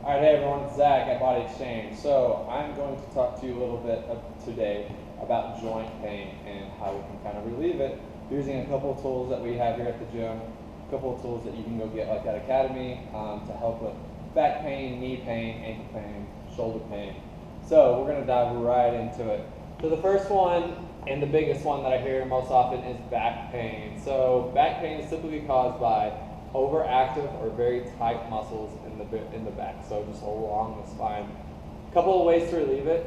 All right, hey everyone, it's Zach at Body Exchange. So I'm going to talk to you a little bit today about joint pain and how we can kind of relieve it using a couple of tools that we have here at the gym, a couple of tools that you can go get like at Academy to help with back pain, knee pain, ankle pain, shoulder pain. So we're going to dive right into it. So the first one and the biggest one that I hear most often is back pain. So back pain is typically caused by overactive or very tight muscles in the back, so just along the spine. A couple of ways to relieve it.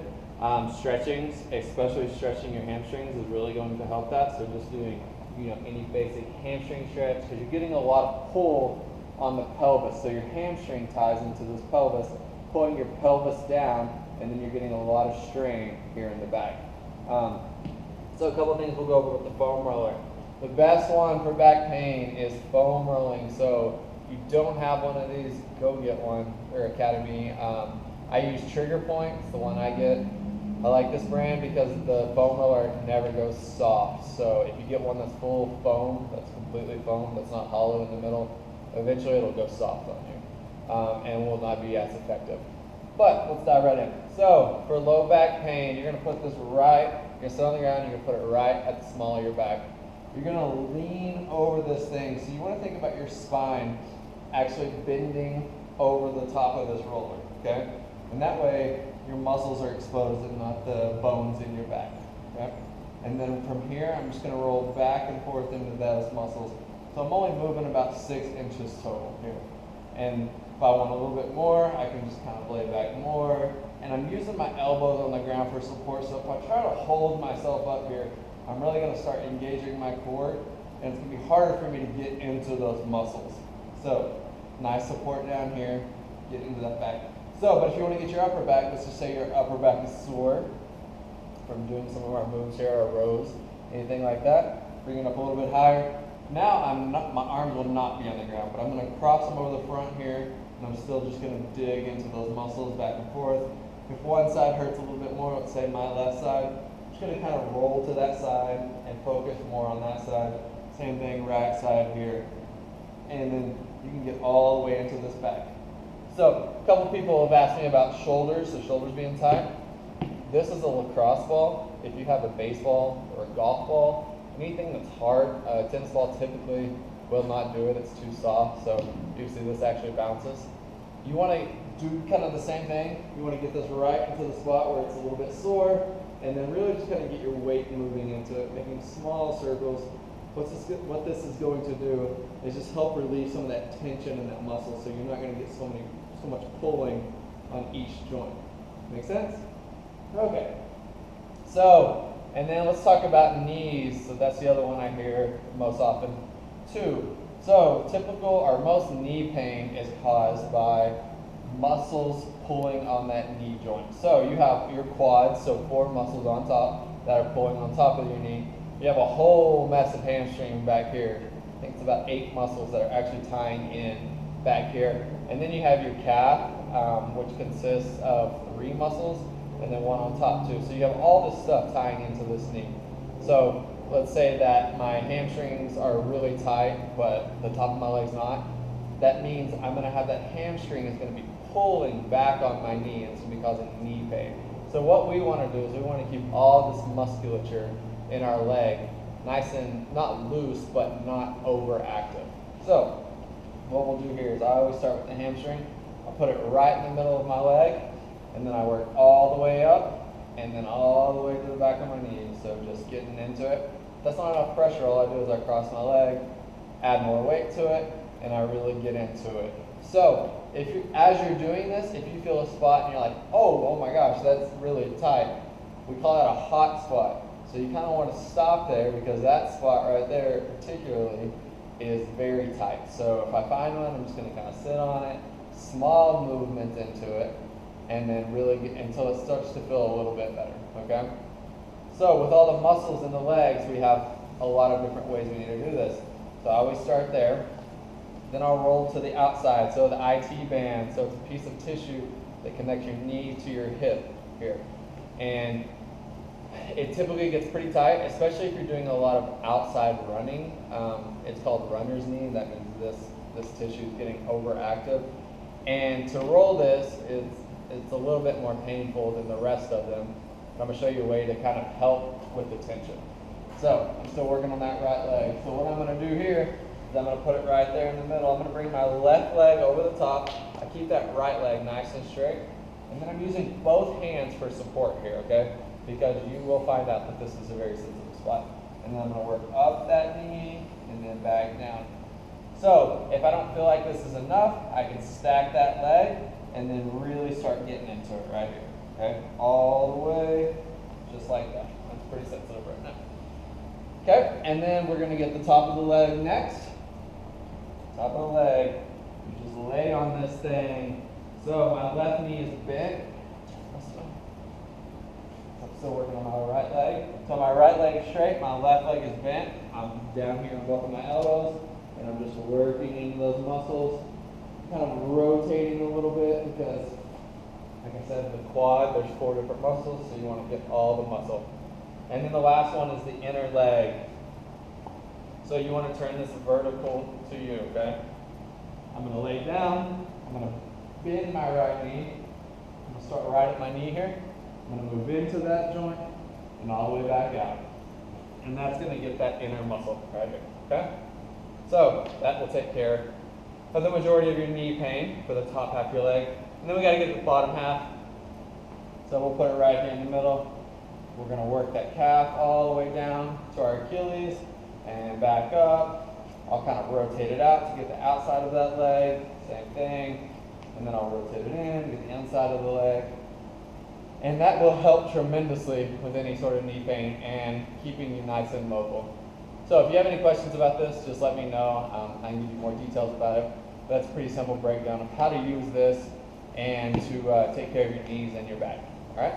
Stretching, especially stretching your hamstrings, is really going to help that. So just doing any basic hamstring stretch, because you're getting a lot of pull on the pelvis. So your hamstring ties into this pelvis, pulling your pelvis down, and then you're getting a lot of strain here in the back. So a couple of things we'll go over with the foam roller. The best one for back pain is foam rolling. So you don't have one of these, go get one. They're Academy. I use Trigger Point, it's the one I get. I like this brand because the foam roller never goes soft. So if you get one that's full foam, that's completely foam, that's not hollow in the middle, eventually it'll go soft on you and will not be as effective. But let's dive right in. So for low back pain, you're going to put this right, you're going to sit on the ground, you're going to put it right at the small of your back. You're going to lean over this thing. So you want to think about your spine actually bending over the top of this roller, okay? And that way your muscles are exposed and not the bones in your back, okay? And then from here, I'm just going to roll back and forth into those muscles. So I'm only moving about 6 inches total here. And if I want a little bit more, I can just kind of lay back more. And I'm using my elbows on the ground for support. So if I try to hold myself up here, I'm really going to start engaging my core, and it's going to be harder for me to get into those muscles. So nice support down here, get into that back. So, but if you want to get your upper back, let's just say your upper back is sore from doing some of our moves here, our rows, anything like that. Bring it up a little bit higher. Now my arms will not be on the ground, but I'm going to cross them over the front here, and I'm still just going to dig into those muscles back and forth. If one side hurts a little bit more, let's say my left side, I'm just going to kind of roll to that side and focus more on that side. Same thing, right side here. And then you can get all the way into this back. So a couple people have asked me about shoulders, so shoulders being tight. This is a lacrosse ball. If you have a baseball or a golf ball, anything that's hard, a tennis ball typically will not do it, it's too soft. So you see this actually bounces. You want to do kind of the same thing. You want to get this right into the spot where it's a little bit sore, and then really just kind of get your weight moving into it, making small circles. What this is going to do is just help relieve some of that tension in that muscle, so you're not going to get so much pulling on each joint. Make sense? Okay. So, and then let's talk about knees. So that's the other one I hear most often too. So typical or most knee pain is caused by muscles pulling on that knee joint. So you have your quads, so 4 muscles on top that are pulling on top of your knee. You have a whole mess of hamstring back here. I think it's about 8 muscles that are actually tying in back here. And then you have your calf, which consists of 3 muscles, and then 1 on top too. So you have all this stuff tying into this knee. So let's say that my hamstrings are really tight, but the top of my leg's not. That means I'm going to have that hamstring is going to be pulling back on my knee, and it's going to be causing knee pain. So what we want to do is we want to keep all this musculature in our leg nice and not loose, but not overactive. So what we'll do here is I always start with the hamstring. I'll put it right in the middle of my leg, and then I work all the way up, and then all the way to the back of my knee. So just getting into it. If that's not enough pressure, all I do is I cross my leg, add more weight to it, and I really get into it. So as you're doing this, if you feel a spot and you're like, oh my gosh, that's really tight, we call that a hot spot. So you kind of want to stop there, because that spot right there particularly is very tight. So if I find one, I'm just going to kind of sit on it, small movement into it, and then really get until it starts to feel a little bit better, okay? So with all the muscles in the legs, we have a lot of different ways we need to do this. So I always start there. Then I'll roll to the outside. So the IT band, so it's a piece of tissue that connects your knee to your hip here. And it typically gets pretty tight, especially if you're doing a lot of outside running. It's called runner's knee. That means this tissue is getting overactive. And to roll this it's a little bit more painful than the rest of them. And I'm going to show you a way to kind of help with the tension. So I'm still working on that right leg. So what I'm going to do here is I'm going to put it right there in the middle. I'm going to bring my left leg over the top. I keep that right leg nice and straight. And then I'm using both hands for support here, okay? Because you will find out that this is a very sensitive spot. And then I'm going to work up that knee and then back down. So if I don't feel like this is enough, I can stack that leg and then really start getting into it right here, okay? All the way, just like that. That's pretty sensitive right now. Okay, and then we're gonna get the top of the leg next. Top of the leg, you just lay on this thing. So my left knee is bent. I'm still working on my right leg. So my right leg is straight, my left leg is bent. I'm down here on both of my elbows, and I'm just working into those muscles. Kind of rotating a little bit because, like I said, the quad, there's 4 different muscles, so you want to get all the muscle. And then the last one is the inner leg. So you want to turn this vertical to you, okay? I'm going to lay down. I'm going to bend my right knee. I'm going to start right at my knee here. I'm going to move into that joint and all the way back out. And that's going to get that inner muscle right here, okay? So that will take care of the majority of your knee pain for the top half of your leg. And then we got to get to the bottom half. So we'll put it right here in the middle. We're going to work that calf all the way down to our Achilles and back up. I'll kind of rotate it out to get the outside of that leg. Same thing. And then I'll rotate it in, get the inside of the leg. And that will help tremendously with any sort of knee pain and keeping you nice and mobile. So if you have any questions about this, just let me know. I can give you more details about it. That's a pretty simple breakdown of how to use this and to take care of your knees and your back. All right?